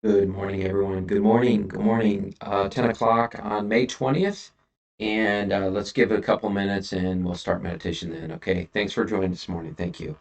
Good morning, everyone. Good morning. Good morning. 10 o'clock on May 20th. And let's give it a couple minutes and we'll start meditation then. Okay. Thanks for joining this morning. Thank you.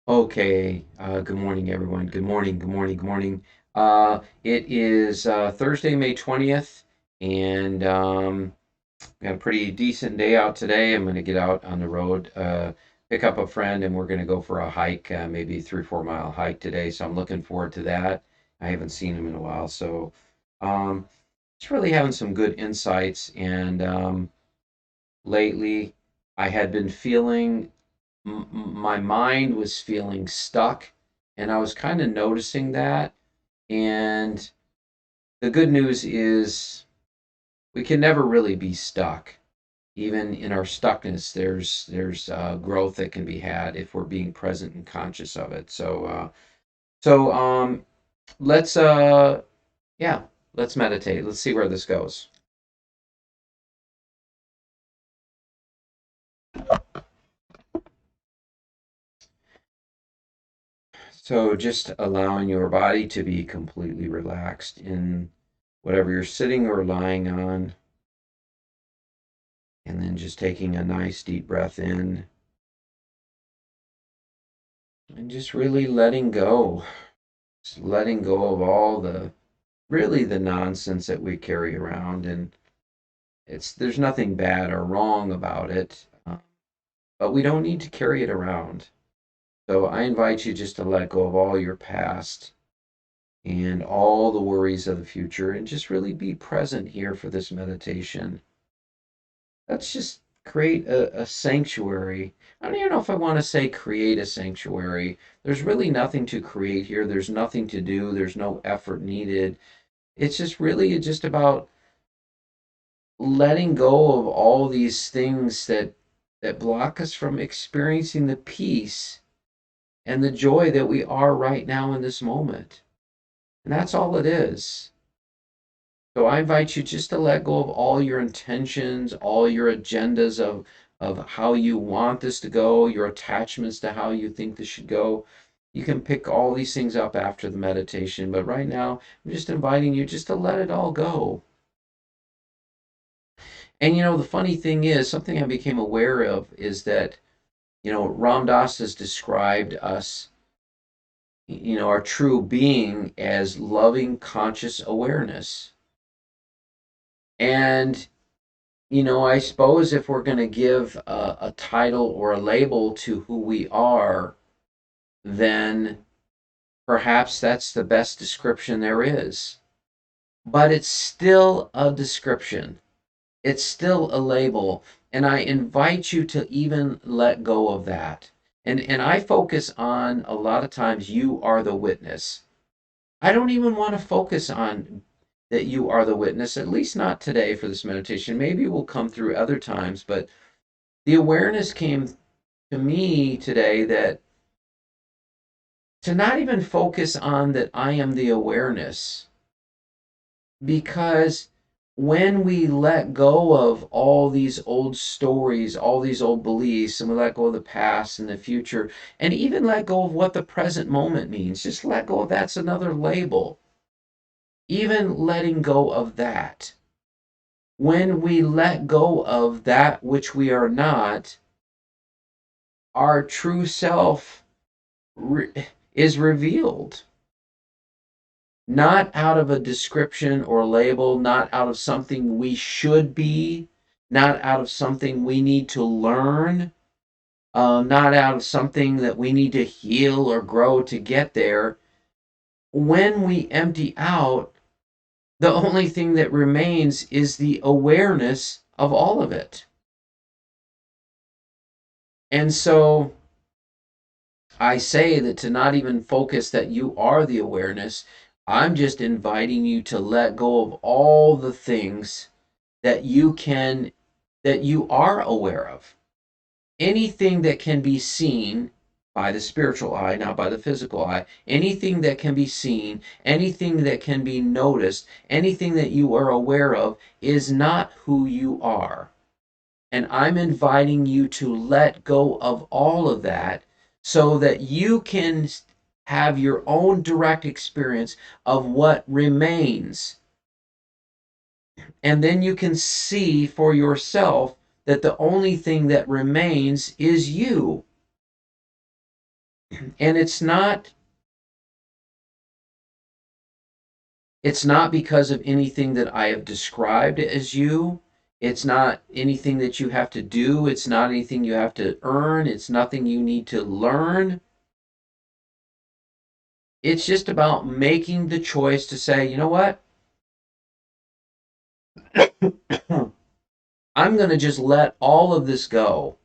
Okay. Good morning, everyone. Good morning. Good morning. Good morning. It is Thursday, May 20th, and got a pretty decent day out today. I'm going to get out on the road, pick up a friend, and we're going to go for a hike, maybe 3, 4 mile hike today. So I'm looking forward to that. I haven't seen him in a while. So um, just really having some good insights. And lately, I had been feeling, my mind was feeling stuck, and I was kind of noticing that. And the good news is we can never really be stuck. Even in our stuckness, there's growth that can be had if we're being present and conscious of it. So let's yeah, let's meditate. Let's see where this goes. So just allowing your body to be completely relaxed in whatever you're sitting or lying on, and then just taking a nice deep breath in and just really letting go. Just letting go of all the really the nonsense that we carry around, and there's nothing bad or wrong about it, but we don't need to carry it around. So I invite you just to let go of all your past and all the worries of the future and just really be present here for this meditation. Let's just create a sanctuary. I don't even know if I want to say create a sanctuary. There's really nothing to create here. There's nothing to do. There's no effort needed. It's just really just about letting go of all these things that block us from experiencing the peace and the joy that we are right now in this moment. And that's all it is. So I invite you just to let go of all your intentions, all your agendas of how you want this to go, your attachments to how you think this should go. You can pick all these things up after the meditation, but right now I'm just inviting you just to let it all go. And the funny thing is, something I became aware of is that, Ram Dass has described us, our true being as loving conscious awareness. And, I suppose if we're going to give a title or a label to who we are, then perhaps that's the best description there is. But it's still a description. It's still a label, and I invite you to even let go of that. And I focus on a lot of times you are the witness. I don't even want to focus on that you are the witness, at least not today for this meditation. Maybe it will come through other times, but the awareness came to me today that to not even focus on that I am the awareness, because when we let go of all these old stories, all these old beliefs, and we let go of the past and the future, and even let go of what the present moment means, just let go of that's another label. Even letting go of that. When we let go of that which we are not, our true self is revealed. Not out of a description or label, not out of something we should be, not out of something we need to learn, not out of something that we need to heal or grow to get there. When we empty out, the only thing that remains is the awareness of all of it. And so I say that to not even focus that you are the awareness, I'm just inviting you to let go of all the things that you are aware of. Anything that can be seen by the spiritual eye, not by the physical eye, anything that can be seen, anything that can be noticed, anything that you are aware of is not who you are. And I'm inviting you to let go of all of that so that you can have your own direct experience of what remains. And then you can see for yourself that the only thing that remains is you. And it's not because of anything that I have described as you. It's not anything that you have to do. It's not anything you have to earn. It's nothing you need to learn. It's just about making the choice to say, you know what? I'm going to just let all of this go.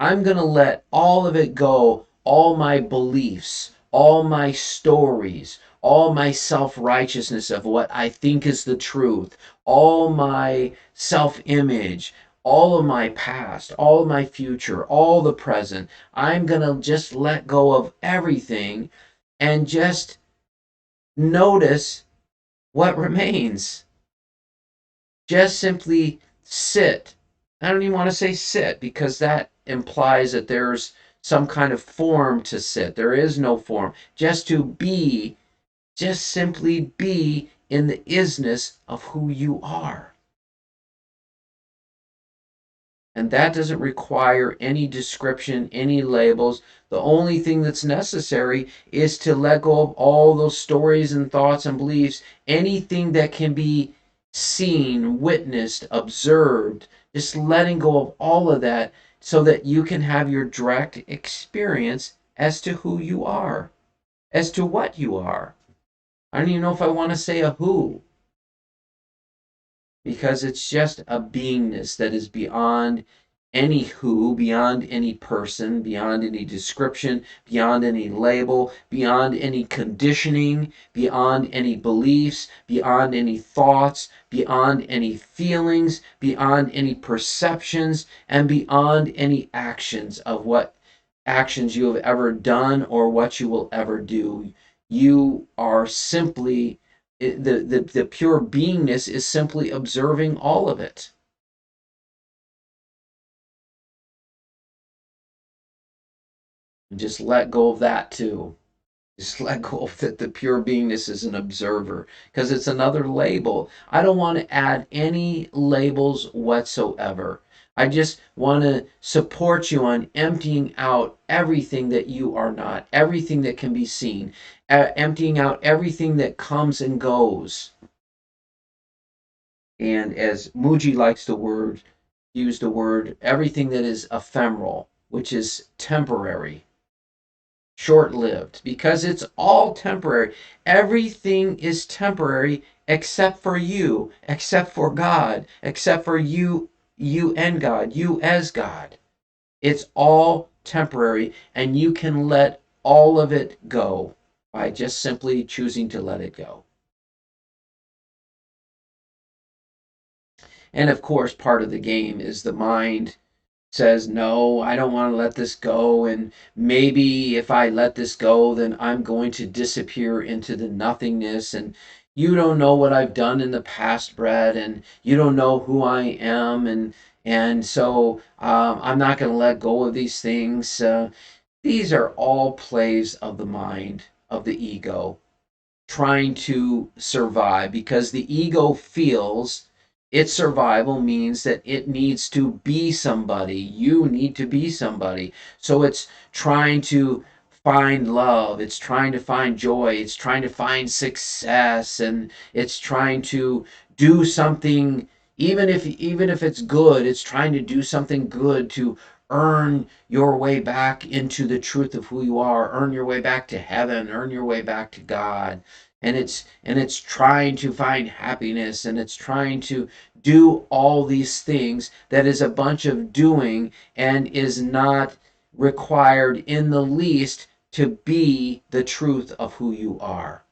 I'm going to let all of it go, all my beliefs, all my stories, all my self righteousness of what I think is the truth, all my self image, all of my past, all of my future, all the present. I'm going to just let go of everything and just notice what remains. Just simply sit. I don't even want to say sit because that implies that there's some kind of form to sit. There is no form. Just to be, just simply be in the isness of who you are. And that doesn't require any description, any labels. The only thing that's necessary is to let go of all those stories and thoughts and beliefs, anything that can be seen, witnessed, observed, just letting go of all of that so that you can have your direct experience as to who you are, as to what you are. I don't even know if I want to say a who, because it's just a beingness that is beyond any who, beyond any person, beyond any description, beyond any label, beyond any conditioning, beyond any beliefs, beyond any thoughts, beyond any feelings, beyond any perceptions, and beyond any actions of what actions you have ever done or what you will ever do. You are simply the pure beingness is simply observing all of it. Just let go of that too. Just let go of that the pure beingness is an observer because it's another label. I don't want to add any labels whatsoever. I just want to support you on emptying out everything that you are not, everything that can be seen, emptying out everything that comes and goes. And as Muji likes to use the word, everything that is ephemeral, which is temporary, short lived, because it's all temporary. Everything is temporary except for you, except for God, except for you and God, you as God. It's all temporary, and you can let all of it go by just simply choosing to let it go. And of course, part of the game is the mind says, no, I don't want to let this go. And maybe if I let this go, then I'm going to disappear into the nothingness. And you don't know what I've done in the past, Brett, and you don't know who I am. And so I'm not going to let go of these things. These are all plays of the mind, of the ego, trying to survive because the ego feels its survival means that it needs to be somebody. You need to be somebody. So it's trying to find love, it's trying to find joy, it's trying to find success, and it's trying to do something. Even if it's good, it's trying to do something good to earn your way back into the truth of who you are, earn your way back to heaven, earn your way back to God. And it's trying to find happiness, and it's trying to do all these things that is a bunch of doing and is not required in the least to be the truth of who you are.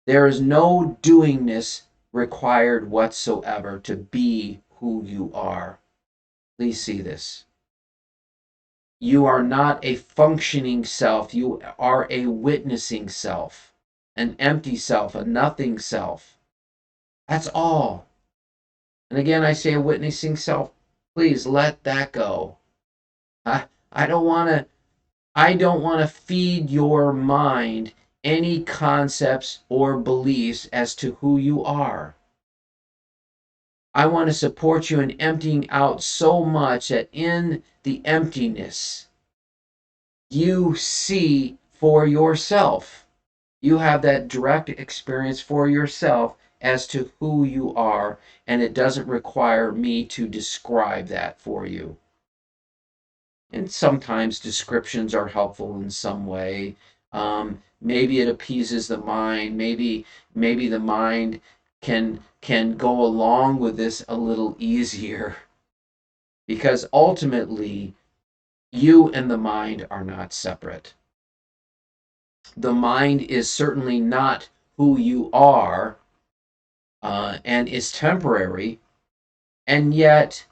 There is no doingness required whatsoever to be who you are. Please see this. You are not a functioning self, you are a witnessing self, an empty self, a nothing self. That's all. And again, I say a witnessing self, please let that go. I don't want to feed your mind any concepts or beliefs as to who you are. I want to support you in emptying out so much that in the emptiness you see for yourself. You have that direct experience for yourself as to who you are, and it doesn't require me to describe that for you. And sometimes descriptions are helpful in some way. Maybe it appeases the mind. Maybe the mind can go along with this a little easier because ultimately you and the mind are not separate. The mind is certainly not who you are, and is temporary, and yet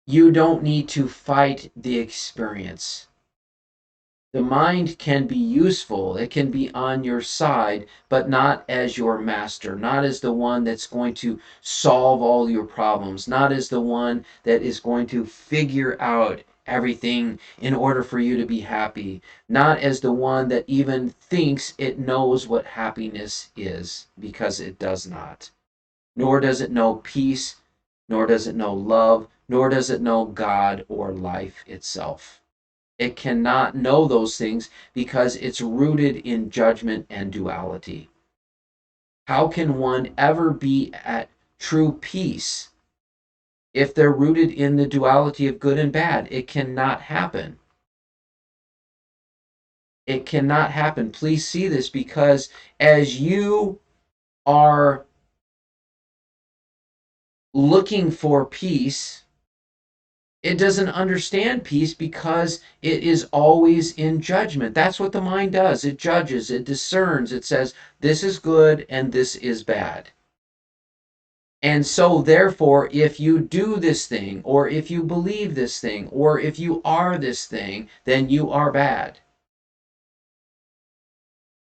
you don't need to fight the experience. The mind can be useful, it can be on your side, but not as your master, not as the one that's going to solve all your problems, not as the one that is going to figure out everything in order for you to be happy, not as the one that even thinks it knows what happiness is, because it does not. Nor does it know peace, nor does it know love, nor does it know God or life itself. It cannot know those things because it's rooted in judgment and duality. How can one ever be at true peace if they're rooted in the duality of good and bad? It cannot happen. It cannot happen. Please see this, because as you are looking for peace, it doesn't understand peace because it is always in judgment. That's what the mind does. It judges, it discerns, it says, this is good and this is bad. And so, therefore, if you do this thing, or if you believe this thing, or if you are this thing, then you are bad.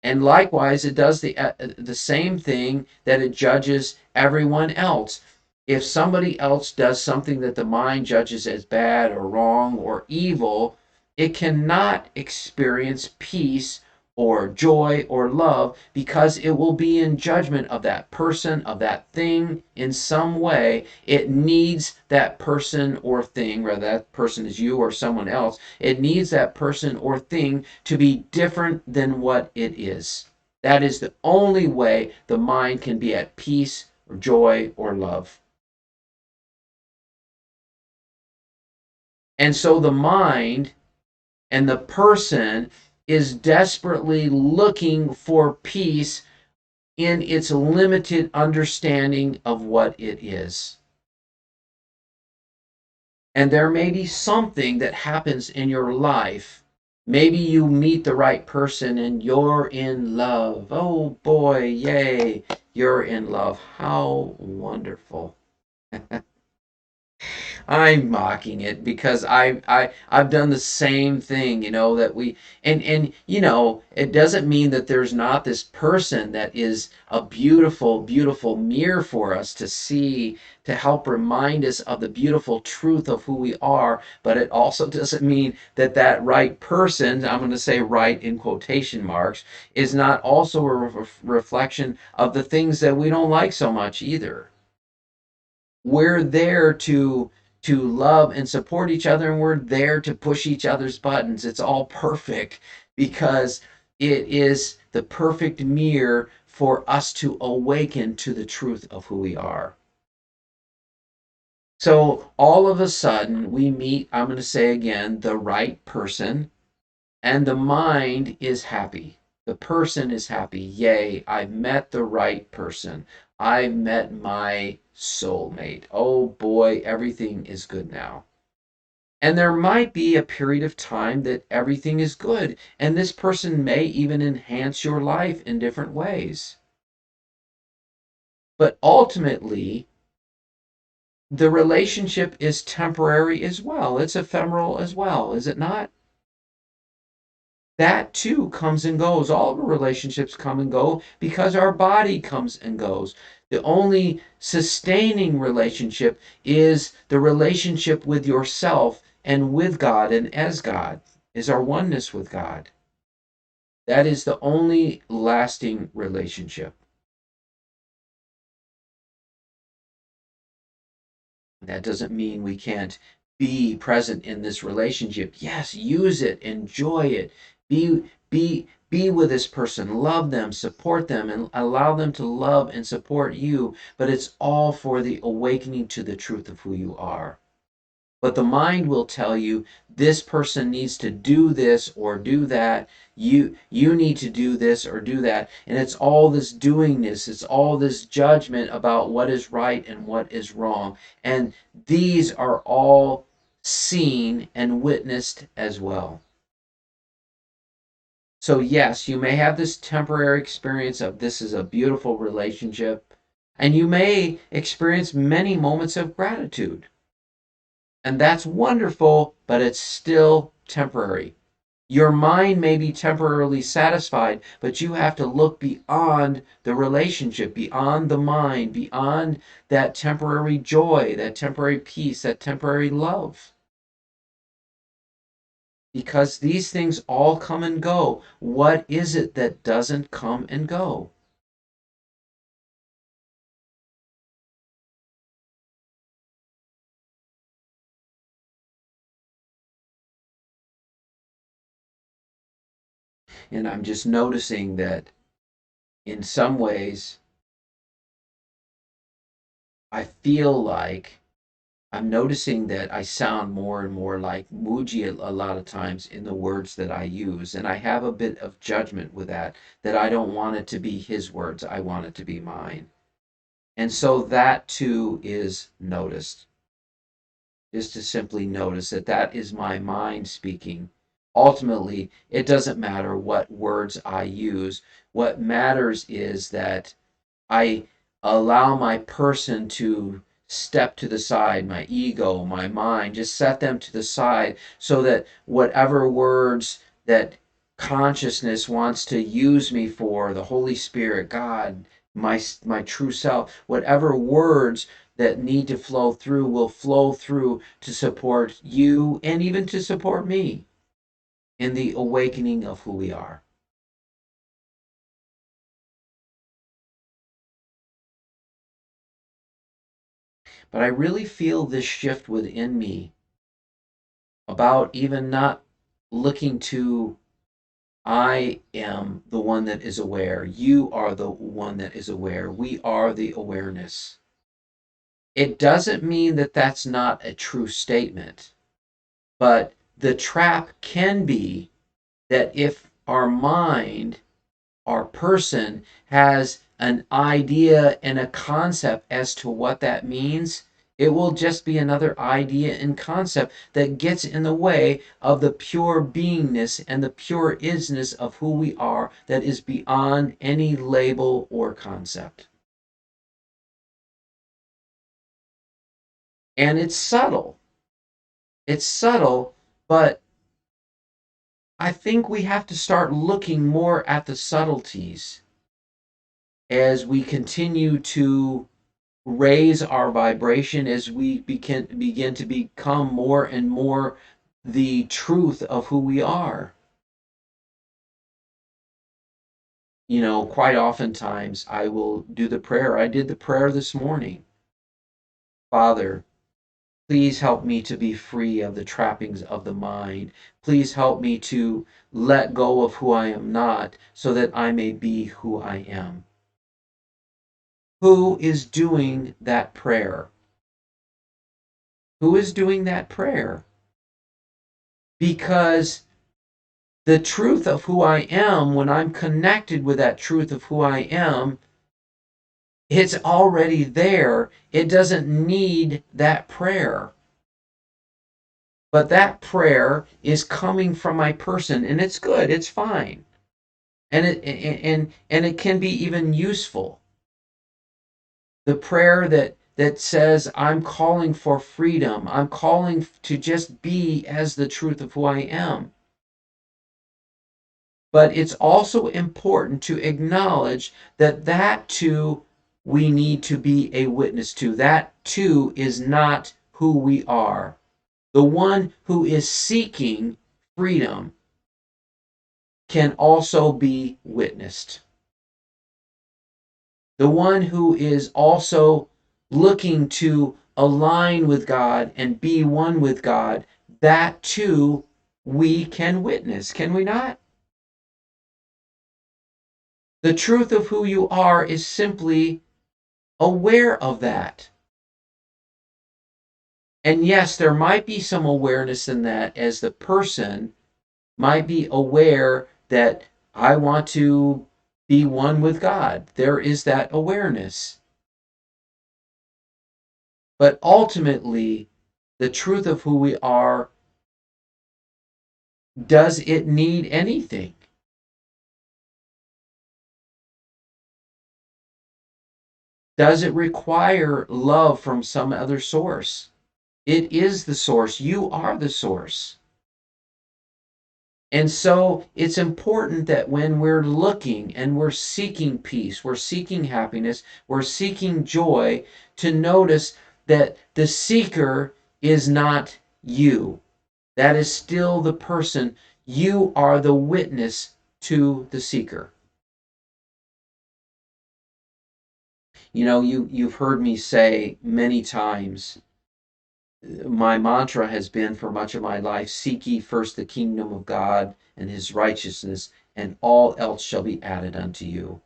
And likewise, it does the same thing that it judges everyone else. If somebody else does something that the mind judges as bad or wrong or evil, it cannot experience peace or joy or love because it will be in judgment of that person, of that thing in some way. It needs that person or thing, whether that person is you or someone else, it needs that person or thing to be different than what it is. That is the only way the mind can be at peace or joy or love. And so the mind and the person is desperately looking for peace in its limited understanding of what it is. And there may be something that happens in your life. Maybe you meet the right person and you're in love. Oh boy, yay, you're in love. How wonderful. I'm mocking it because I've done the same thing, that and it doesn't mean that there's not this person that is a beautiful, beautiful mirror for us to see, to help remind us of the beautiful truth of who we are, but it also doesn't mean that that right person, I'm going to say right in quotation marks, is not also a reflection of the things that we don't like so much either. We're there to love and support each other, and we're there to push each other's buttons. It's all perfect because it is the perfect mirror for us to awaken to the truth of who we are. So all of a sudden we meet, I'm going to say again, the right person, and the mind is happy. The person is happy. Yay, I've met the right person. I've met my soulmate. Oh boy, everything is good now. And there might be a period of time that everything is good, and this person may even enhance your life in different ways. But ultimately, the relationship is temporary as well. It's ephemeral as well, is it not? That too comes and goes. All of our relationships come and go because our body comes and goes. The only sustaining relationship is the relationship with yourself and with God and as God, is our oneness with God. That is the only lasting relationship. That doesn't mean we can't be present in this relationship. Yes, use it, enjoy it, be with this person, love them, support them, and allow them to love and support you. But it's all for the awakening to the truth of who you are. But the mind will tell you this person needs to do this or do that. You need to do this or do that. And it's all this doingness, it's all this judgment about what is right and what is wrong. And these are all seen and witnessed as well. So yes, you may have this temporary experience of this is a beautiful relationship, and you may experience many moments of gratitude. And that's wonderful, but it's still temporary. Your mind may be temporarily satisfied, but you have to look beyond the relationship, beyond the mind, beyond that temporary joy, that temporary peace, that temporary love. Because these things all come and go. What is it that doesn't come and go? And I'm just noticing that in some ways, I feel like I'm noticing that I sound more and more like Muji a lot of times in the words that I use. And I have a bit of judgment with that, that I don't want it to be his words. I want it to be mine. And so that too is noticed. Just to simply notice that that is my mind speaking. Ultimately, it doesn't matter what words I use. What matters is that I allow my person to step to the side, my ego, my mind, just set them to the side so that whatever words that consciousness wants to use me for, the Holy Spirit, God, my true self, whatever words that need to flow through will flow through to support you and even to support me in the awakening of who we are. But I really feel this shift within me about even not looking to I am the one that is aware. You are the one that is aware. We are the awareness. It doesn't mean that that's not a true statement, but the trap can be that if our mind, our person, has an idea and a concept as to what that means, it will just be another idea and concept that gets in the way of the pure beingness and the pure isness of who we are that is beyond any label or concept. And it's subtle. It's subtle, but I think we have to start looking more at the subtleties as we continue to raise our vibration, as we begin to become more and more the truth of who we are. You know, quite oftentimes I will do the prayer. I did the prayer this morning. Father, please help me to be free of the trappings of the mind. Please help me to let go of who I am not so that I may be who I am. Who is doing that prayer? Who is doing that prayer? Because the truth of who I am, when I'm connected with that truth of who I am, it's already there. It doesn't need that prayer. But that prayer is coming from my person, and it's good, it's fine. And it can be even useful. The prayer that says, I'm calling for freedom. I'm calling to just be as the truth of who I am. But it's also important to acknowledge that that too we need to be a witness to. That too is not who we are. The one who is seeking freedom can also be witnessed. The one who is also looking to align with God and be one with God, that too we can witness, can we not? The truth of who you are is simply aware of that. And yes, there might be some awareness in that, as the person might be aware that I want to be one with God. There is that awareness. But ultimately, the truth of who we are, does it need anything? Does it require love from some other source? It is the source. You are the source. And so it's important that when we're looking and we're seeking peace, we're seeking happiness, we're seeking joy, to notice that the seeker is not you. That is still the person. You are the witness to the seeker. You know, you've heard me say many times, my mantra has been for much of my life, seek ye first the kingdom of God and his righteousness, and all else shall be added unto you.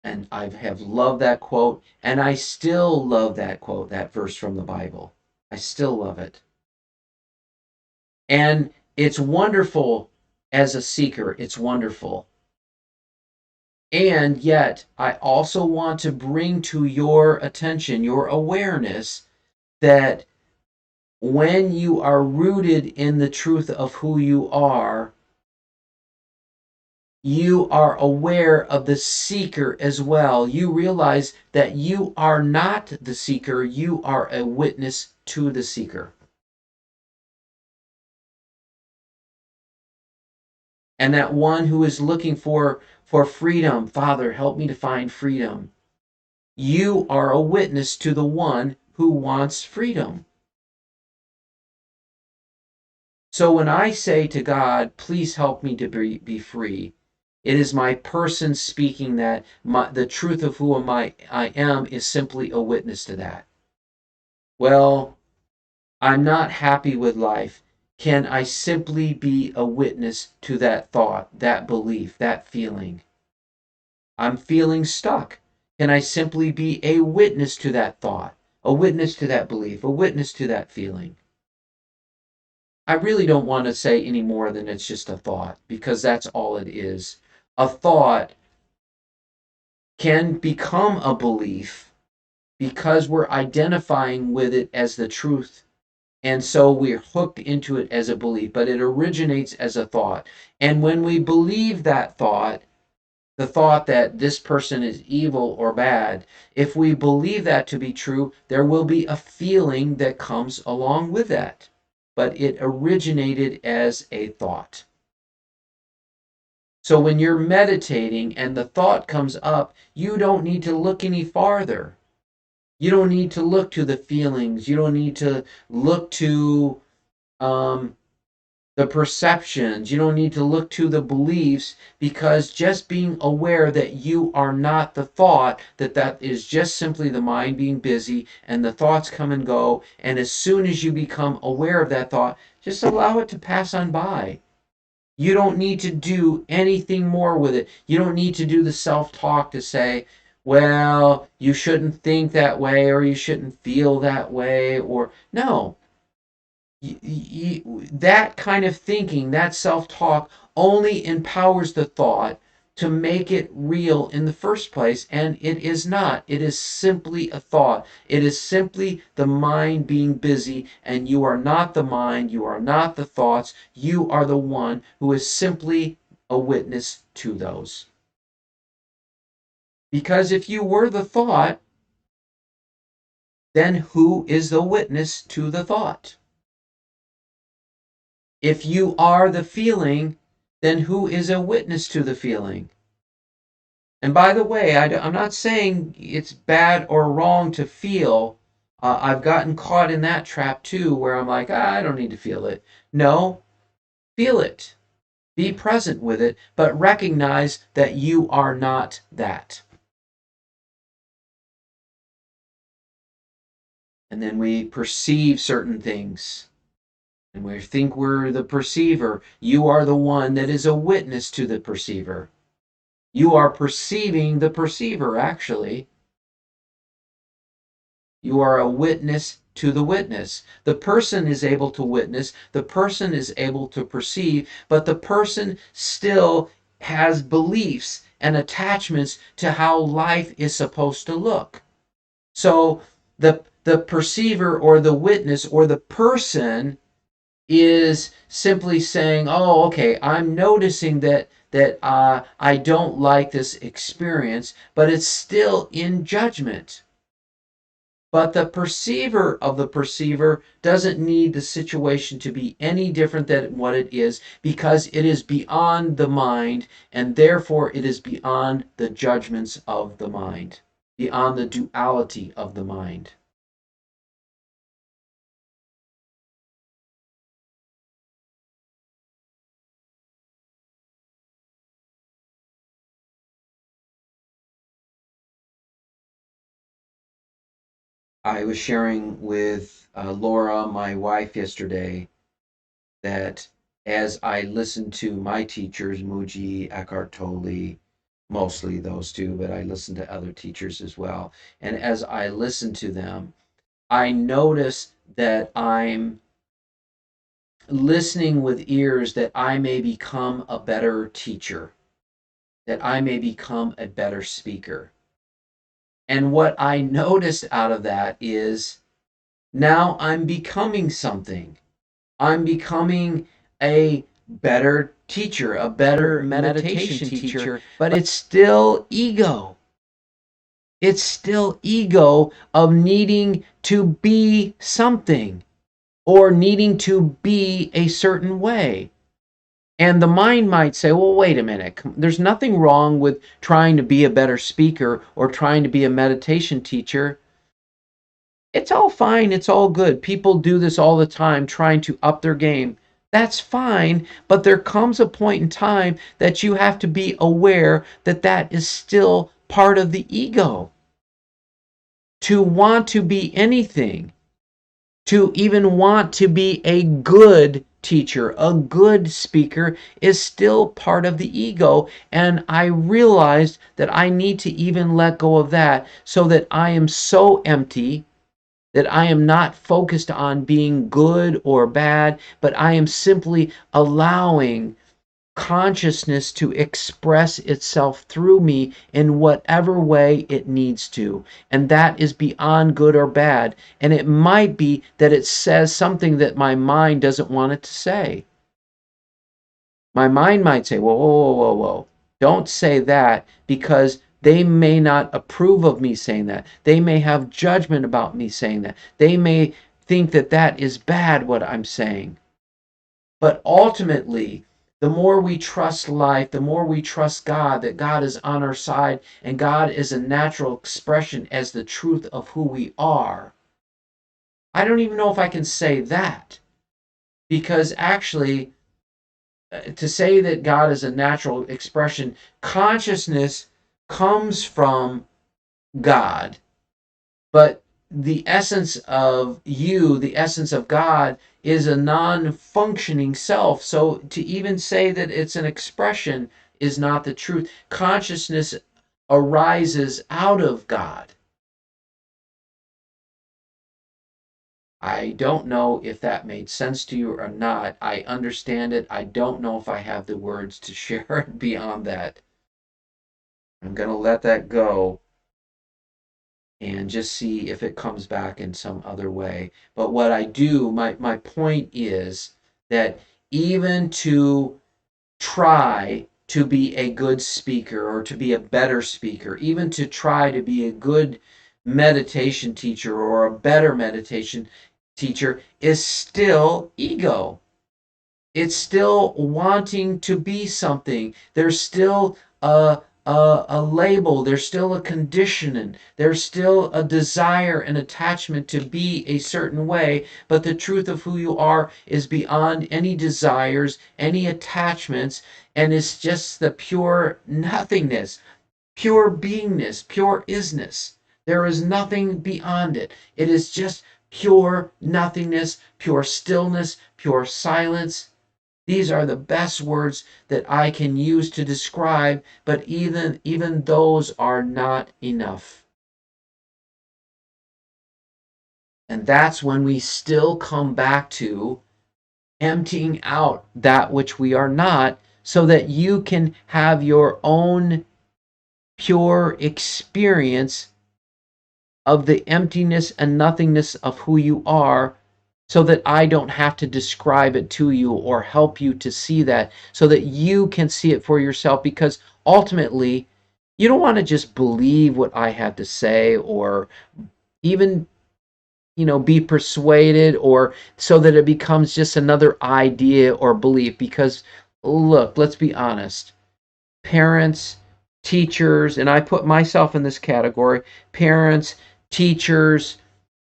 And I have loved that quote, and I still love that quote, that verse from the Bible. I still love it. And it's wonderful as a seeker, it's wonderful. And yet, I also want to bring to your attention, your awareness, that when you are rooted in the truth of who you are aware of the seeker as well. You realize that you are not the seeker, you are a witness to the seeker. And that one who is looking for freedom, Father, help me to find freedom. You are a witness to the one who wants freedom. So when I say to God, please help me to be free, it is my person speaking that. The truth of who I am is simply a witness to that. Well, I'm not happy with life. Can I simply be a witness to that thought, that belief, that feeling? I'm feeling stuck. Can I simply be a witness to that thought, a witness to that belief, a witness to that feeling? I really don't want to say any more than it's just a thought, because that's all it is. A thought can become a belief because we're identifying with it as the truth. And so we're hooked into it as a belief, but it originates as a thought. And when we believe that thought, the thought that this person is evil or bad, if we believe that to be true, there will be a feeling that comes along with that. But it originated as a thought. So when you're meditating and the thought comes up, you don't need to look any farther. You don't need to look to the feelings. You don't need to look to um, the perceptions. You don't need to look to the beliefs, because just being aware that you are not the thought, that is just simply the mind being busy, and the thoughts come and go. And as soon as you become aware of that thought, just allow it to pass on by. You don't need to do anything more with it. You don't need to do the self-talk to say, well, you shouldn't think that way, or you shouldn't feel that way, or no. That kind of thinking, that self-talk, only empowers the thought to make it real in the first place, and it is not. It is simply a thought. It is simply the mind being busy, and you are not the mind, you are not the thoughts, you are the one who is simply a witness to those. Because if you were the thought, then who is the witness to the thought? If you are the feeling, then who is a witness to the feeling? And by the way, I'm not saying it's bad or wrong to feel. I've gotten caught in that trap too, where I'm like, I don't need to feel it. No, feel it. Be present with it, but recognize that you are not that. And then we perceive certain things. And we think we're the perceiver. You are the one that is a witness to the perceiver. You are perceiving the perceiver, actually. You are a witness to the witness. The person is able to witness, the person is able to perceive, but the person still has beliefs and attachments to how life is supposed to look. So the perceiver or the witness or the person is simply saying, "Oh, okay, I'm noticing that I don't like this experience," but it's still in judgment. But the perceiver of the perceiver doesn't need the situation to be any different than what it is, because it is beyond the mind, and therefore it is beyond the judgments of the mind, beyond the duality of the mind. I was sharing with Laura, my wife, yesterday, that as I listened to my teachers, Muji, Eckhart Tolle, mostly those two, but I listened to other teachers as well. And as I listened to them, I notice that I'm listening with ears that I may become a better teacher, that I may become a better speaker. And what I noticed out of that is now I'm becoming something. I'm becoming a better teacher, a better meditation teacher, but it's still ego. It's still ego of needing to be something or needing to be a certain way. And the mind might say, well, wait a minute. There's nothing wrong with trying to be a better speaker or trying to be a meditation teacher. It's all fine. It's all good. People do this all the time, trying to up their game. That's fine. But there comes a point in time that you have to be aware that that is still part of the ego. To want to be anything, to even want to be a good teacher, a good speaker, is still part of the ego. And I realized that I need to even let go of that, so that I am so empty that I am not focused on being good or bad, but I am simply allowing consciousness to express itself through me in whatever way it needs to. And that is beyond good or bad. And it might be that it says something that my mind doesn't want it to say. My mind might say, whoa, whoa, whoa, whoa, whoa. Don't say that, because they may not approve of me saying that. They may have judgment about me saying that. They may think that that is bad, what I'm saying. But ultimately, the more we trust life, the more we trust God, that God is on our side and God is a natural expression as the truth of who we are. I don't even know if I can say that, because actually, to say that God is a natural expression, consciousness comes from God, but the essence of you, the essence of God, is a non functioning self. So to even say that it's an expression is not the truth. Consciousness arises out of God. I don't know if that made sense to you or not. I understand it. I don't know if I have the words to share it beyond that. I'm going to let that go and just see if it comes back in some other way. But what I do, my point is that even to try to be a good speaker or to be a better speaker, even to try to be a good meditation teacher or a better meditation teacher, is still ego. It's still wanting to be something. There's still a label. There's still a conditioning. There's still a desire and attachment to be a certain way. But the truth of who you are is beyond any desires, any attachments, and it's just the pure nothingness, pure beingness, pure isness. There is nothing beyond it. It is just pure nothingness, pure stillness, pure silence. These are the best words that I can use to describe, but even those are not enough. And that's when we still come back to emptying out that which we are not, so that you can have your own pure experience of the emptiness and nothingness of who you are, so that I don't have to describe it to you or help you to see that, so that you can see it for yourself. Because ultimately, you don't want to just believe what I have to say, or even, be persuaded, or so that it becomes just another idea or belief. Because look, let's be honest, parents, teachers, and I put myself in this category: parents, teachers,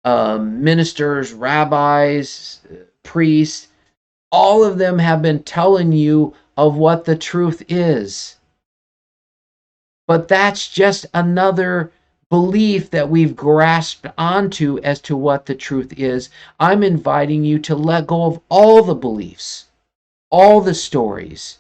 ministers, rabbis, priests, all of them have been telling you of what the truth is. But that's just another belief that we've grasped onto as to what the truth is. I'm inviting you to let go of all the beliefs, all the stories,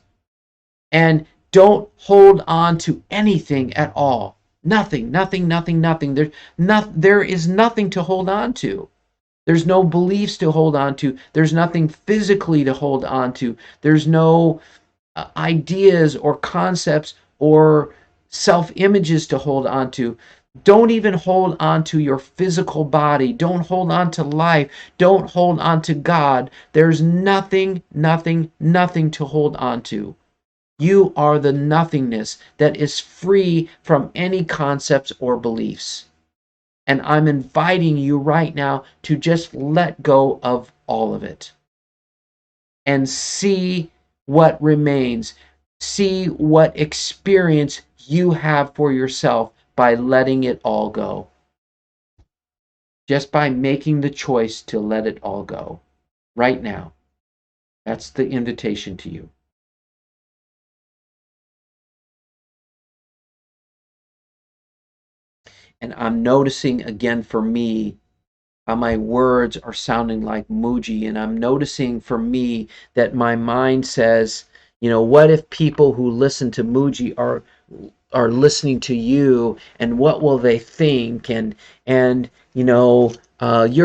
and don't hold on to anything at all. Nothing, nothing, nothing, nothing. There is nothing to hold on to. There's no beliefs to hold on to. There's nothing physically to hold on to. There's no ideas or concepts or self images to hold on to. Don't even hold on to your physical body. Don't hold on to life. Don't hold on to God. There's nothing, nothing, nothing to hold on to. You are the nothingness that is free from any concepts or beliefs. And I'm inviting you right now to just let go of all of it and see what remains. See what experience you have for yourself by letting it all go. Just by making the choice to let it all go right now. That's the invitation to you. And I'm noticing again for me how my words are sounding like Muji, and I'm noticing for me that my mind says, what if people who listen to Muji are listening to you, and what will they think? And you're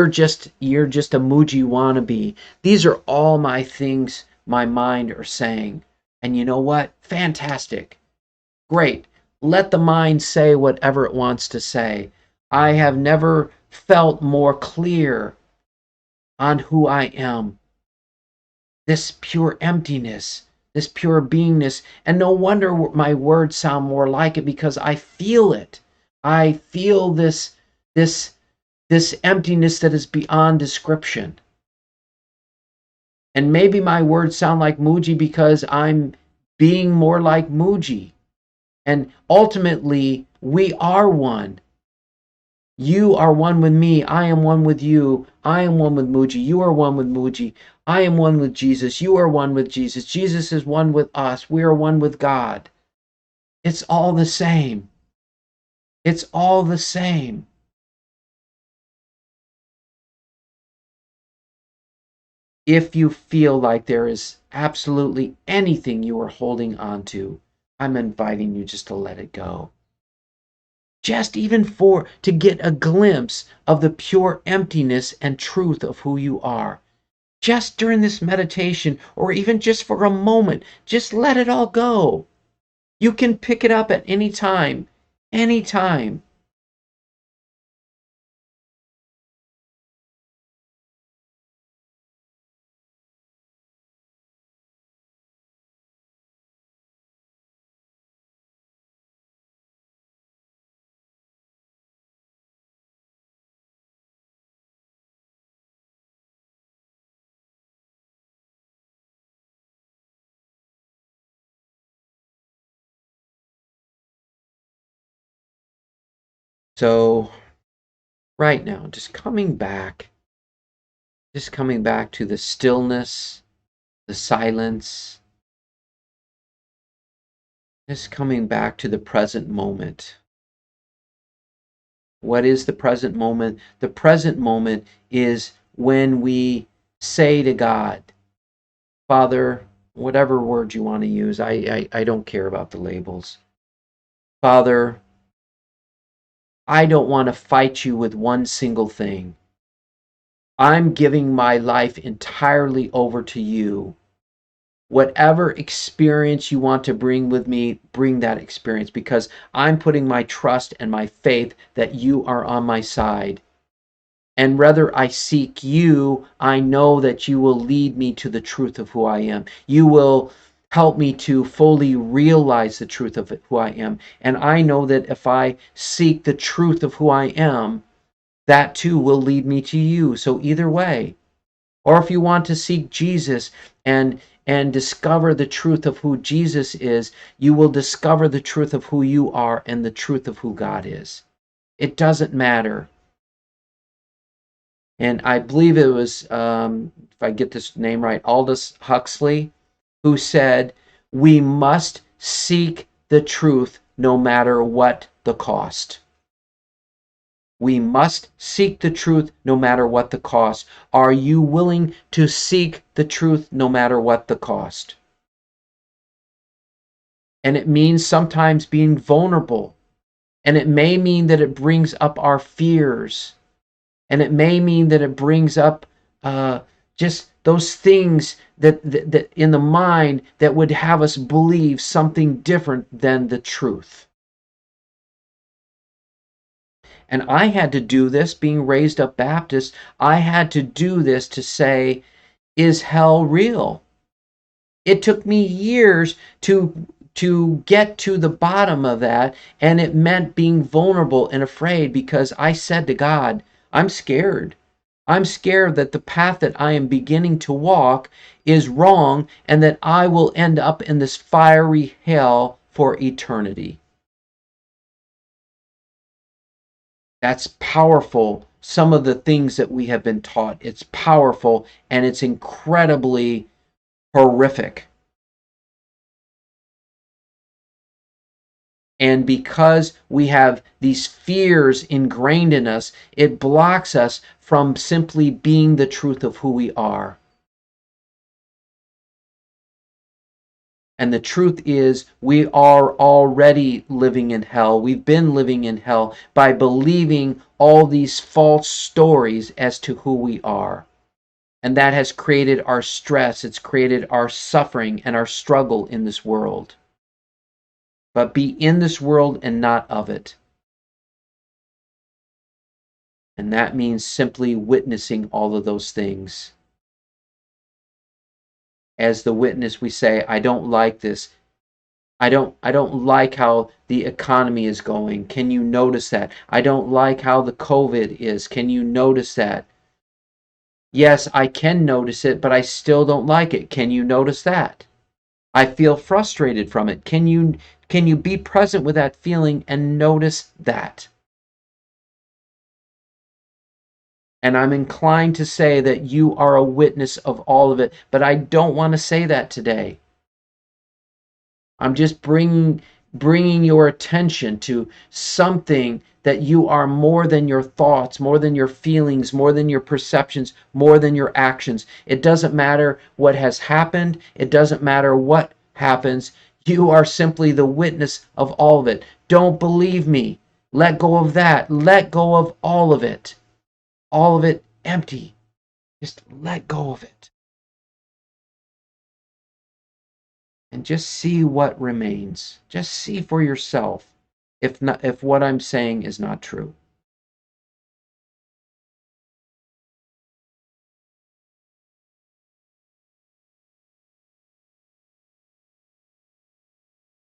just a Muji wannabe. These are all my things my mind are saying. And you know what? Fantastic. Great. Let the mind say whatever it wants to say. I have never felt more clear on who I am. This pure emptiness, this pure beingness. And no wonder my words sound more like it, because I feel it. I feel this this emptiness that is beyond description. And maybe my words sound like Muji because I'm being more like Muji. And ultimately, we are one. You are one with me. I am one with you. I am one with Muji. You are one with Muji. I am one with Jesus. You are one with Jesus. Jesus is one with us. We are one with God. It's all the same. It's all the same. If you feel like there is absolutely anything you are holding on to, I'm inviting you just to let it go. Just even to get a glimpse of the pure emptiness and truth of who you are. Just during this meditation, or even just for a moment, just let it all go. You can pick it up at any time, anytime. So, right now, just coming back to the stillness, the silence, just coming back to the present moment. What is the present moment? The present moment is when we say to God, Father, whatever word you want to use, I don't care about the labels. Father, I don't want to fight you with one single thing. I'm giving my life entirely over to you. Whatever experience you want to bring with me, bring that experience, because I'm putting my trust and my faith that you are on my side. And whether I seek you, I know that you will lead me to the truth of who I am. You will help me to fully realize the truth of who I am. And I know that if I seek the truth of who I am, that too will lead me to you. So either way, or if you want to seek Jesus and discover the truth of who Jesus is, you will discover the truth of who you are and the truth of who God is. It doesn't matter. And I believe it was, if I get this name right, Aldous Huxley, who said, "We must seek the truth no matter what the cost." We must seek the truth no matter what the cost. Are you willing to seek the truth no matter what the cost? And it means sometimes being vulnerable. And it may mean that it brings up our fears. And it may mean that it brings up just those things that in the mind that would have us believe something different than the truth. And I had to do this, being raised up Baptist, I had to do this to say, is hell real? It took me years to get to the bottom of that, and it meant being vulnerable and afraid, because I said to God, I'm scared. I'm scared that the path that I am beginning to walk is wrong, and that I will end up in this fiery hell for eternity. That's powerful. Some of the things that we have been taught, it's powerful, and it's incredibly horrific. And because we have these fears ingrained in us, it blocks us from simply being the truth of who we are. And the truth is, we are already living in hell. We've been living in hell by believing all these false stories as to who we are. And that has created our stress, it's created our suffering and our struggle in this world. But be in this world and not of it. And that means simply witnessing all of those things. As the witness, we say, I don't like this. I don't like how the economy is going. Can you notice that? I don't like how the COVID is. Can you notice that? Yes, I can notice it, but I still don't like it. Can you notice that? I feel frustrated from it. Can you be present with that feeling and notice that? And I'm inclined to say that you are a witness of all of it, but I don't want to say that today. I'm just bringing your attention to something that you are more than your thoughts, more than your feelings, more than your perceptions, more than your actions. It doesn't matter what has happened. It doesn't matter what happens. You are simply the witness of all of it. Don't believe me. Let go of that. Let go of all of it. All of it empty. Just let go of it. And just see what remains. Just see for yourself if what I'm saying is not true.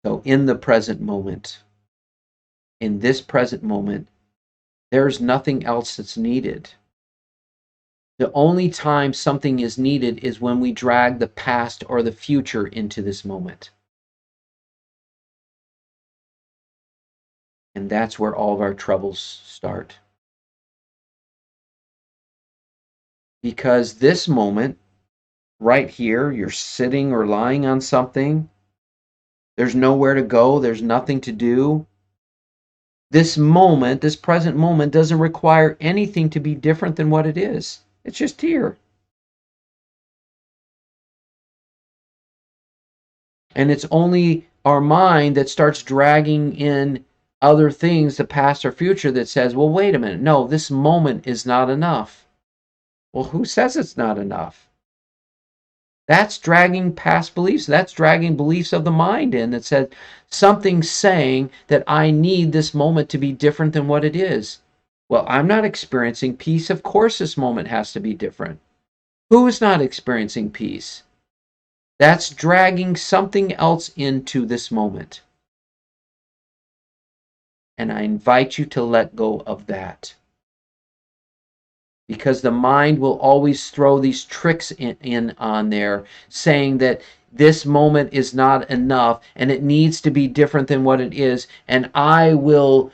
So in the present moment, in this present moment, there's nothing else that's needed. The only time something is needed is when we drag the past or the future into this moment. And that's where all of our troubles start. Because this moment, right here, you're sitting or lying on something, there's nowhere to go, there's nothing to do. This moment, this present moment, doesn't require anything to be different than what it is. It's just here. And it's only our mind that starts dragging in other things, the past or future, that says, well, wait a minute. No, this moment is not enough. Well, who says it's not enough? That's dragging past beliefs. That's dragging beliefs of the mind in that says something's saying that I need this moment to be different than what it is. Well, I'm not experiencing peace. Of course, this moment has to be different. Who is not experiencing peace? That's dragging something else into this moment. And I invite you to let go of that. Because the mind will always throw these tricks in on there, saying that this moment is not enough and it needs to be different than what it is. And I will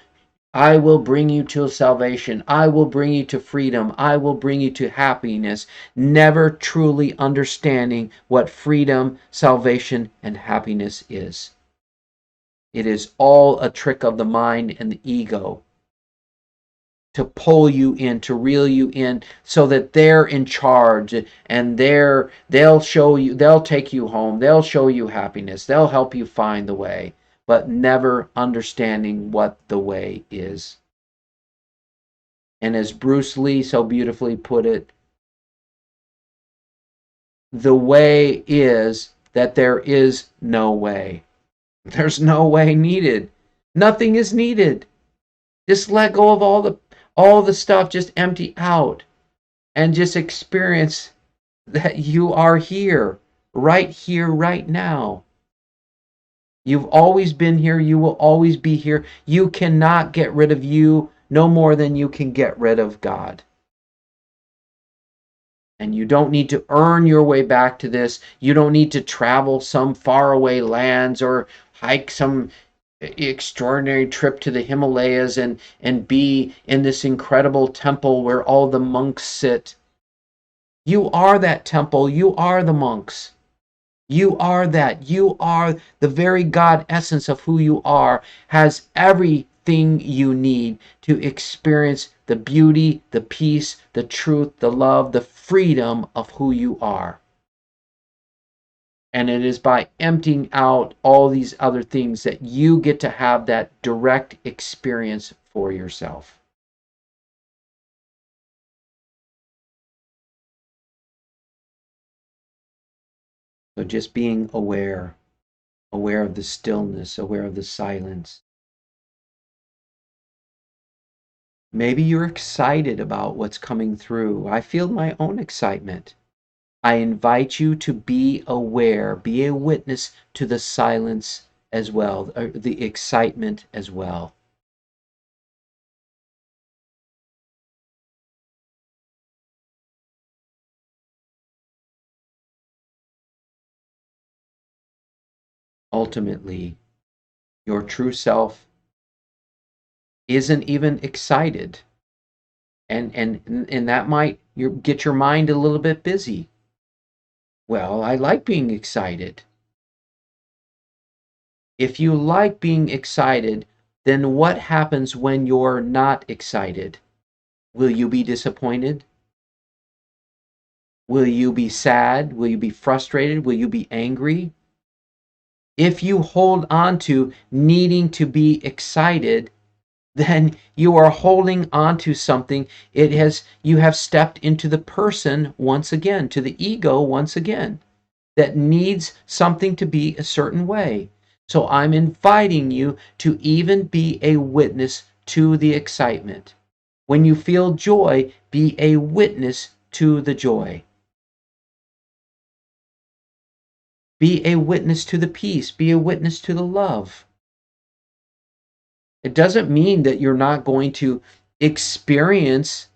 bring you to salvation. I will bring you to freedom. I will bring you to happiness, never truly understanding what freedom, salvation, and happiness is. It is all a trick of the mind and the ego to pull you in, to reel you in, so that they're in charge and they'll show you, they'll take you home, they'll show you happiness, they'll help you find the way, but never understanding what the way is. And as Bruce Lee so beautifully put it, the way is that there is no way. There's no way needed. Nothing is needed. Just let go of all the stuff, just empty out and just experience that you are here, right now. You've always been here, you will always be here. You cannot get rid of you no more than you can get rid of God. And you don't need to earn your way back to this. You don't need to travel some faraway lands or hike some extraordinary trip to the Himalayas and be in this incredible temple where all the monks sit. You are that temple. You are the monks. You are that. You are the very God essence of who you are, has everything you need to experience the beauty, the peace, the truth, the love, the freedom of who you are. And it is by emptying out all these other things that you get to have that direct experience for yourself. So just being aware, aware of the stillness, aware of the silence. Maybe you're excited about what's coming through. I feel my own excitement. I invite you to be aware, be a witness to the silence as well, or the excitement as well. Ultimately, your true self isn't even excited. And that might get your mind a little bit busy. Well, I like being excited. If you like being excited, then what happens when you're not excited? Will you be disappointed? Will you be sad? Will you be frustrated? Will you be angry? If you hold on to needing to be excited, then you are holding on to something. You have stepped into the person once again, to the ego once again, that needs something to be a certain way. So I'm inviting you to even be a witness to the excitement. When you feel joy, be a witness to the joy. Be a witness to the peace. Be a witness to the love. It doesn't mean that you're not going to experience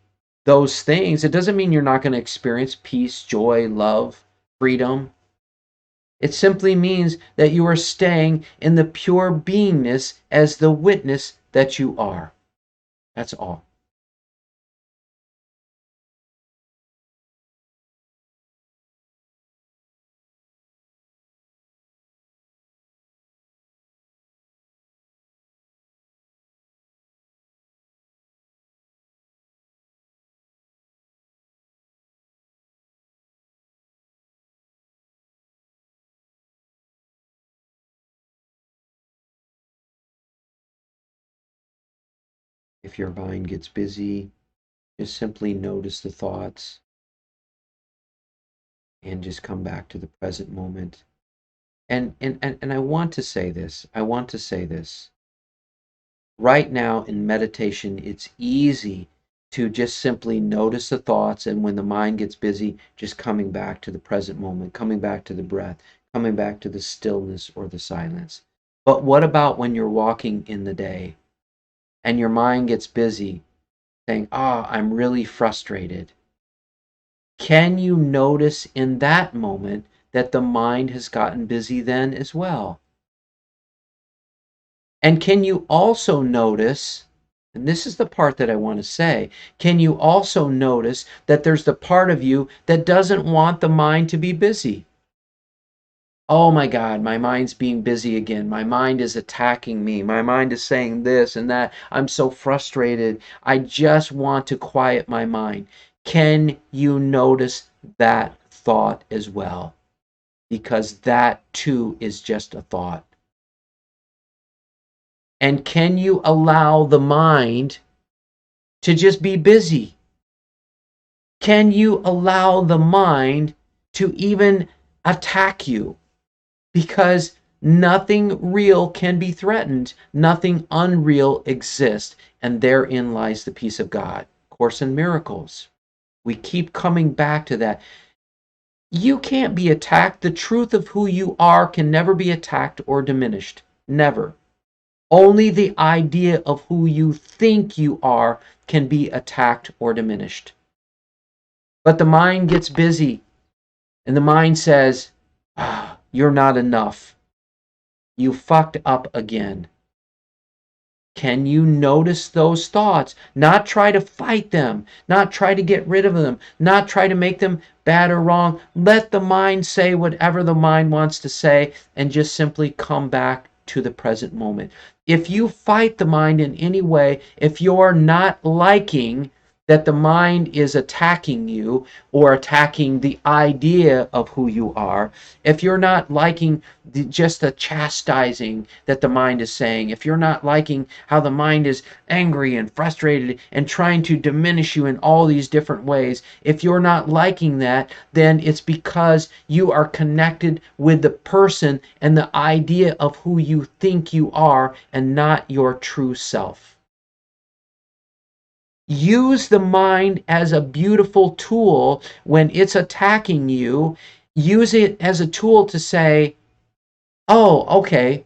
those things. It doesn't mean you're not going to experience peace, joy, love, freedom. It simply means that you are staying in the pure beingness as the witness that you are. That's all. If your mind gets busy, just simply notice the thoughts and just come back to the present moment. And I want to say this. I want to say this. Right now in meditation, it's easy to just simply notice the thoughts, and when the mind gets busy, just coming back to the present moment, coming back to the breath, coming back to the stillness or the silence. But what about when you're walking in the day and your mind gets busy saying, I'm really frustrated? Can you notice in that moment that the mind has gotten busy then as well? And can you also notice, and this is the part that I want to say, can you also notice that there's the part of you that doesn't want the mind to be busy? Oh my God, my mind's being busy again. My mind is attacking me. My mind is saying this and that. I'm so frustrated. I just want to quiet my mind. Can you notice that thought as well? Because that too is just a thought. And can you allow the mind to just be busy? Can you allow the mind to even attack you? Because nothing real can be threatened, nothing unreal exists, and therein lies the peace of God. Course in Miracles. We keep coming back to that. You can't be attacked. The truth of who you are can never be attacked or diminished. Never. Only the idea of who you think you are can be attacked or diminished. But the mind gets busy, and the mind says, you're not enough. You fucked up again. Can you notice those thoughts? Not try to fight them, not try to get rid of them, not try to make them bad or wrong. Let the mind say whatever the mind wants to say and just simply come back to the present moment. If you fight the mind in any way, if you're not liking that the mind is attacking you or attacking the idea of who you are, if you're not liking just the chastising that the mind is saying, if you're not liking how the mind is angry and frustrated and trying to diminish you in all these different ways, if you're not liking that, then it's because you are connected with the person and the idea of who you think you are and not your true self. Use the mind as a beautiful tool when it's attacking you. Use it as a tool to say, "Oh, okay.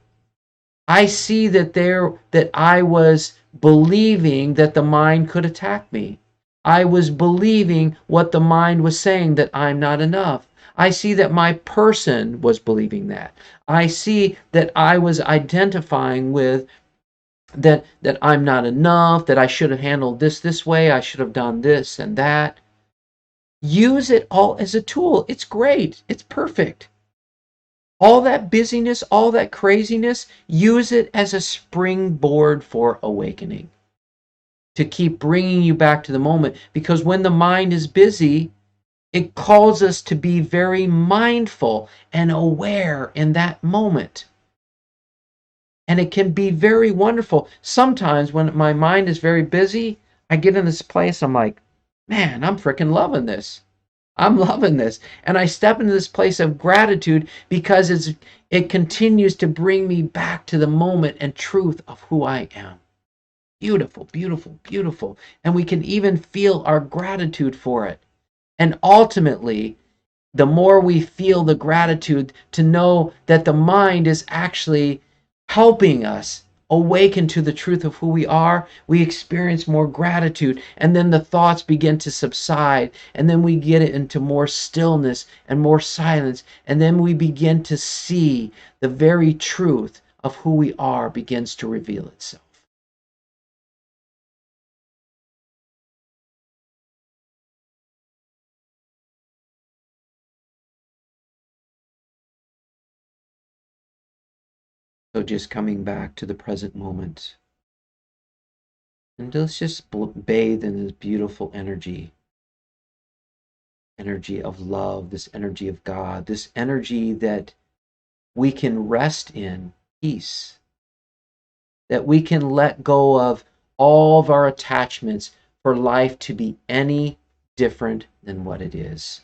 I see that I was believing that the mind could attack me. I was believing what the mind was saying, that I'm not enough. I see that my person was believing that. I see that I was identifying with that I'm not enough, that I should have handled this way, I should have done this and that." Use it all as a tool. It's great. It's perfect. All that busyness, all that craziness, use it as a springboard for awakening, to keep bringing you back to the moment. Because when the mind is busy, it calls us to be very mindful and aware in that moment. And it can be very wonderful. Sometimes when my mind is very busy, I get in this place, I'm like, man, I'm freaking loving this. I'm loving this. And I step into this place of gratitude because it continues to bring me back to the moment and truth of who I am. Beautiful, beautiful, beautiful. And we can even feel our gratitude for it. And ultimately, the more we feel the gratitude to know that the mind is actually helping us awaken to the truth of who we are, we experience more gratitude, and then the thoughts begin to subside, and then we get into more stillness and more silence, and then we begin to see the very truth of who we are begins to reveal itself. So just coming back to the present moment, and let's just bathe in this beautiful energy of love, this energy of God, this energy that we can rest in peace, that we can let go of all of our attachments for life to be any different than what it is.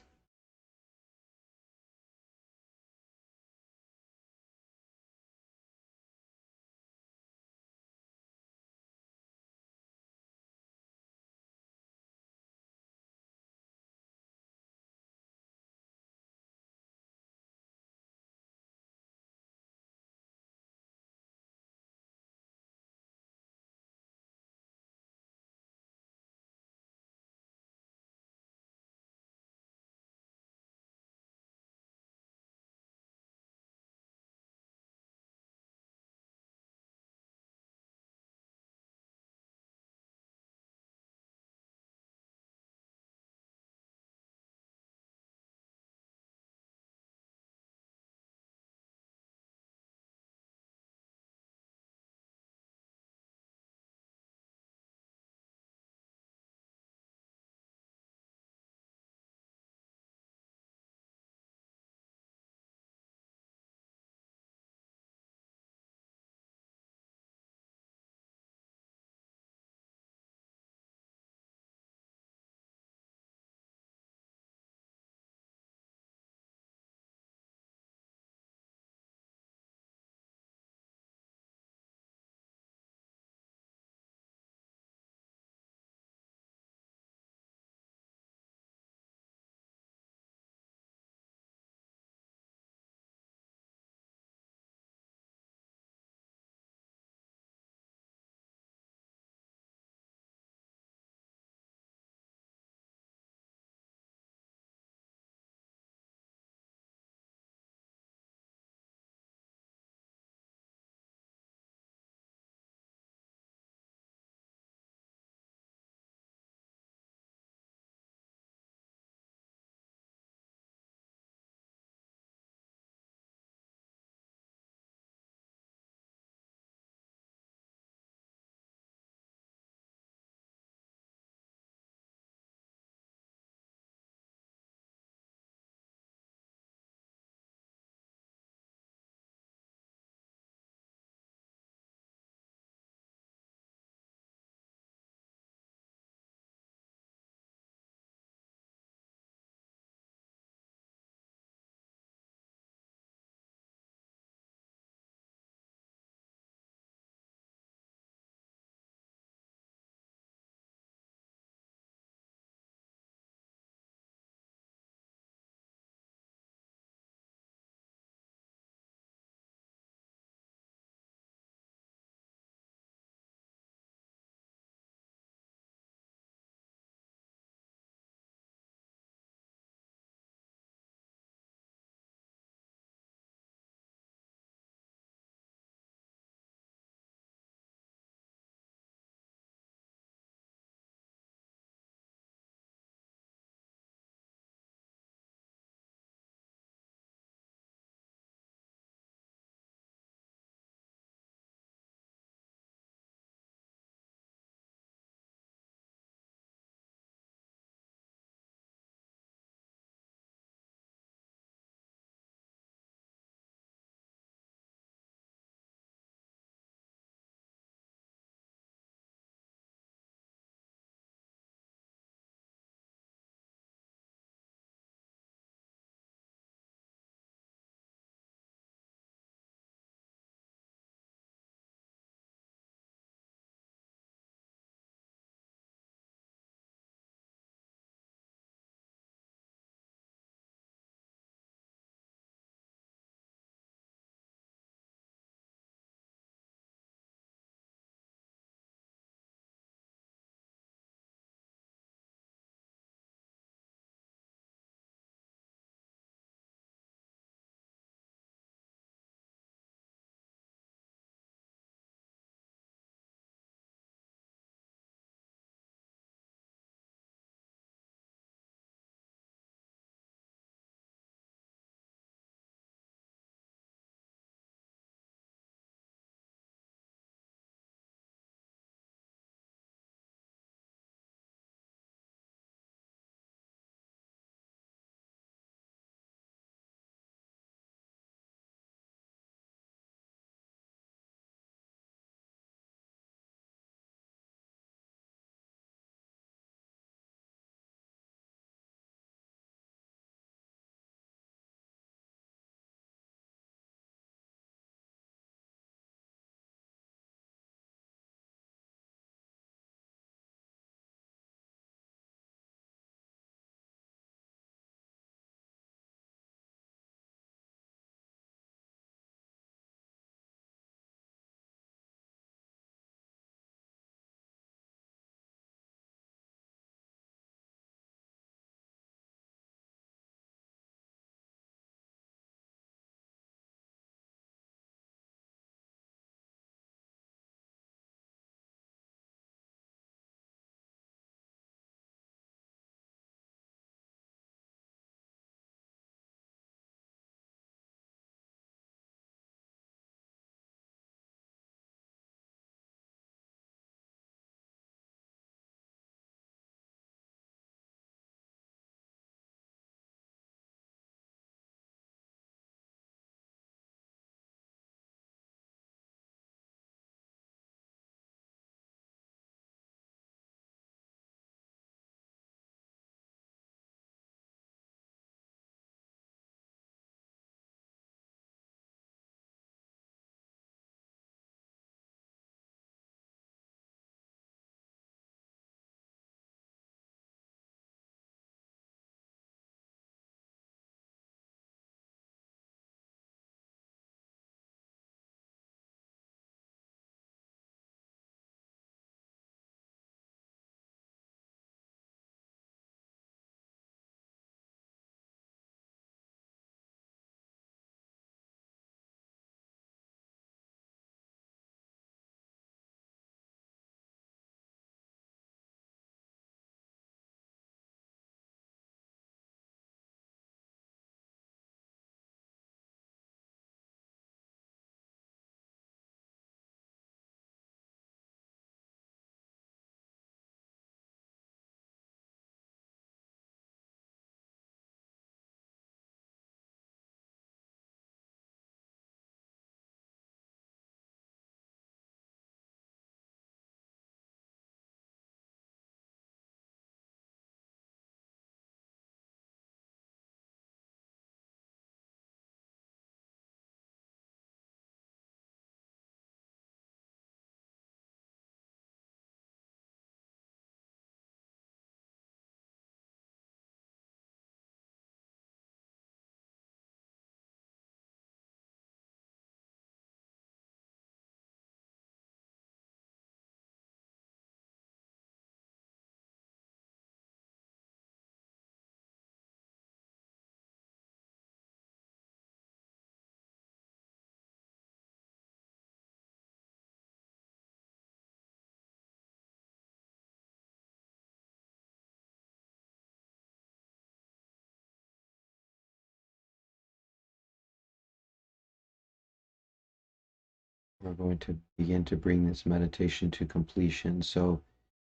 We're going to begin to bring this meditation to completion. So,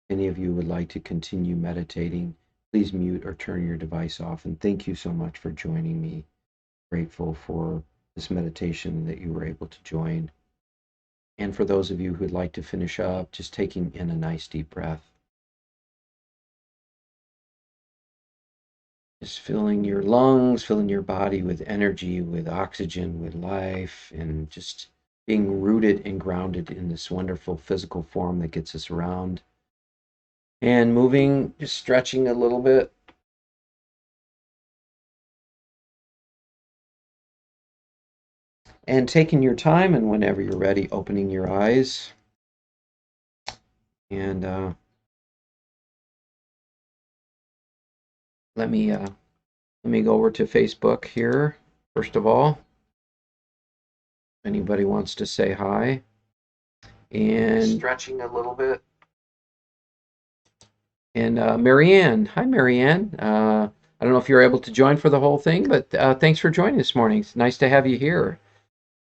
if any of you would like to continue meditating, please mute or turn your device off. And thank you so much for joining me. Grateful for this meditation that you were able to join. And for those of you who'd like to finish up, just taking in a nice deep breath. Just filling your lungs, filling your body with energy, with oxygen, with life, and just being rooted and grounded in this wonderful physical form that gets us around. And moving, just stretching a little bit. And taking your time, and whenever you're ready, opening your eyes. And let me go over to Facebook here, first of all. Anybody wants to say hi. And stretching a little bit. And Marianne. Hi, Marianne. I don't know if you're able to join for the whole thing, but thanks for joining this morning. It's nice to have you here.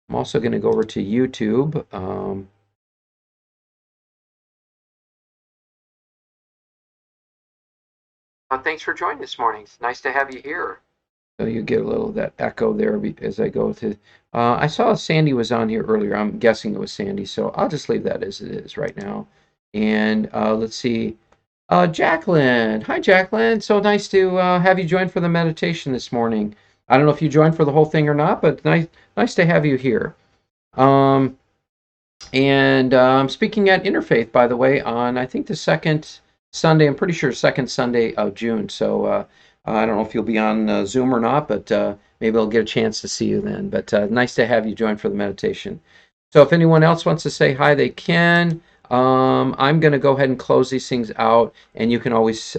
I'm also going to go over to YouTube. Thanks for joining this morning. It's nice to have you here. So you get a little of that echo there as I go to. I saw Sandy was on here earlier. I'm guessing it was Sandy, so I'll just leave that as it is right now. And let's see. Jacqueline. Hi, Jacqueline. So nice to have you join for the meditation this morning. I don't know if you joined for the whole thing or not, but nice to have you here. And I'm speaking at Interfaith, by the way, on I think the second Sunday. I'm pretty sure second Sunday of June. So I don't know if you'll be on Zoom or not, but maybe I'll get a chance to see you then. But nice to have you join for the meditation. So if anyone else wants to say hi, they can. I'm going to go ahead and close these things out, and you can always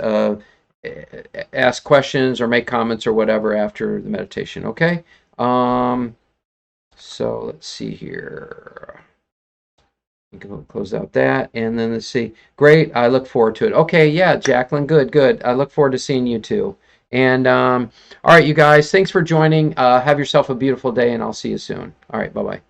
ask questions or make comments or whatever after the meditation, okay? So let's see here. You can close out that, and then let's see. Great, I look forward to it. Okay, yeah, Jacqueline, good. I look forward to seeing you too. And all right, you guys, thanks for joining. Have yourself a beautiful day, and I'll see you soon. All right, bye-bye.